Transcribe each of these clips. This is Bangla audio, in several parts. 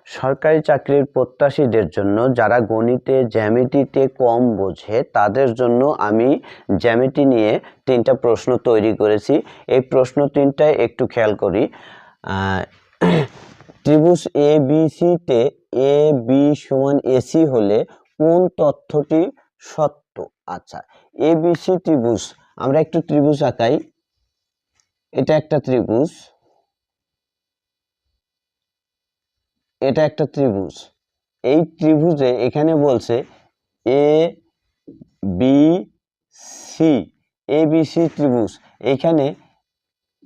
সরকারি চাকরির প্রত্যাশীদের জন্য যারা গণিতে জ্যামিতিতে কম বোঝে তাদের জন্য আমি জ্যামিতি নিয়ে 3টা প্রশ্ন তৈরি করেছি। এই প্রশ্ন 3টায় একটু খেয়াল করি। ত্রিভুজ এ বি সিতে এ বি সমান এসি হলে কোন তথ্যটি সত্য? আচ্ছা, এ বি সি ত্রিভুজ, আমরা একটু ত্রিভুজ আঁকাই। এটা একটা ত্রিভুজ, এটা একটা ত্রিভুজ। এই ত্রিভুজে এখানে বলছে A B C, A B C ত্রিভুজ। এখানে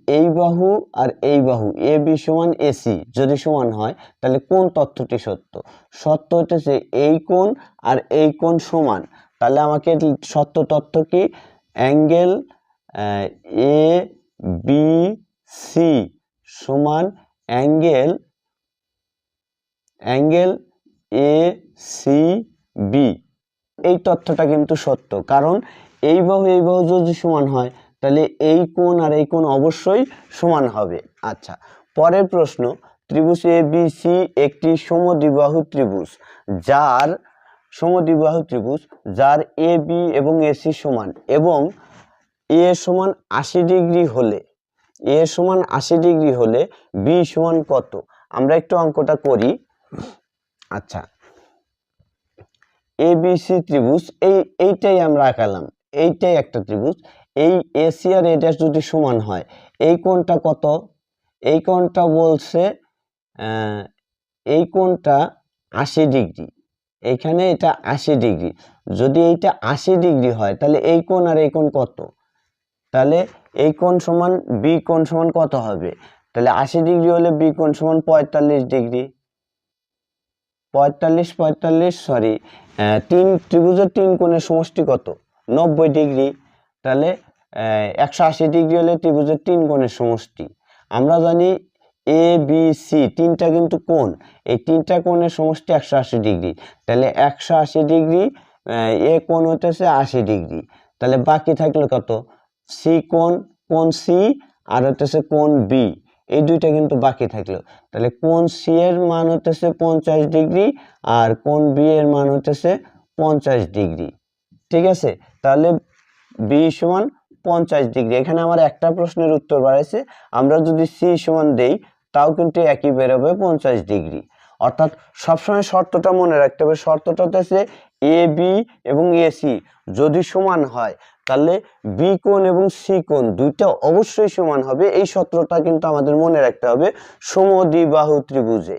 এই বাহু আর এই বাহু এ বি সমান এসি যদি সমান হয় তাহলে কোন তথ্যটি সত্য? সত্য হচ্ছে এই কোণ আর এই কোণ সমান। তাহলে আমাকে সত্য তথ্য কি? অ্যাঙ্গেল এ বি সি সমান অ্যাঙ্গেল এ সি বি। এই তথ্যটা কিন্তু সত্য, কারণ এই বাহু যদি সমান হয় তাহলে এই কোণ আর এই কোণ অবশ্যই সমান হবে। আচ্ছা, পরের প্রশ্ন, ত্রিভুজ এ বি সি একটি সমদ্বিবাহু ত্রিভুজ যার এ বি এবং এসি সমান এবং এ সমান 80 ডিগ্রি হলে বি সমান কত? আমরা একটু অঙ্কটা করি। আচ্ছা, এ বি সি ত্রিভুজ, এইটাই আমরা আঁকালাম, এইটাই একটা ত্রিভুজ। এই এসি আর এ ড্যাশ যদি সমান হয়, এই কোণটা কত? এই কোণটা বলছে এই কোণটা 80 ডিগ্রি। এইখানে এটা 80 ডিগ্রি। যদি এইটা 80 ডিগ্রি হয় তাহলে এই কোণ আর এই কোণ কত? তাহলে এই কোণ সমান বি কোণ সমান কত হবে? তাহলে 80 ডিগ্রি হলে বি কোণ সমান 45 ডিগ্রি। 45 ত্রিভুজের 3 কোণের সমষ্টি কত? 90 ডিগ্রি। তাহলে 180 ডিগ্রি হলে ত্রিভুজের 3 কোণের সমষ্টি। আমরা জানি এ বি সি 3টা কিন্তু কোণ, এই 3টা কোণের সমষ্টি 180 ডিগ্রি। তাহলে 180 ডিগ্রি এ কোণ হতেছে 80 ডিগ্রি। তাহলে বাকি থাকলো কত? সি কোণ সি আর হতেছে কোণ বি, এই দুইটা কিন্তু বাকি থাকলো। তাহলে কোণ সি এর মান হতেছে 50 ডিগ্রি আর কোণ বি এর মান হতেছে 50 ডিগ্রি। ঠিক আছে, তাহলে বি সমান 50 ডিগ্রি। এখানে আমার একটা প্রশ্নের উত্তর বাড়াইছে, আমরা যদি সি সমান দেই তাও কিন্তু একই বেরোবে 50 ডিগ্রি। অর্থাৎ সবসময় শর্তটা মনে রাখতে হবে। শর্তটা হচ্ছে এ বি এবং এসি যদি সমান হয় তাহলে বি কোণ এবং সি কোণ দুইটা অবশ্যই সমান হবে। এই সূত্রটা কিন্তু আমাদের মনে রাখতে হবে সমদ্বিবাহু ত্রিভুজে।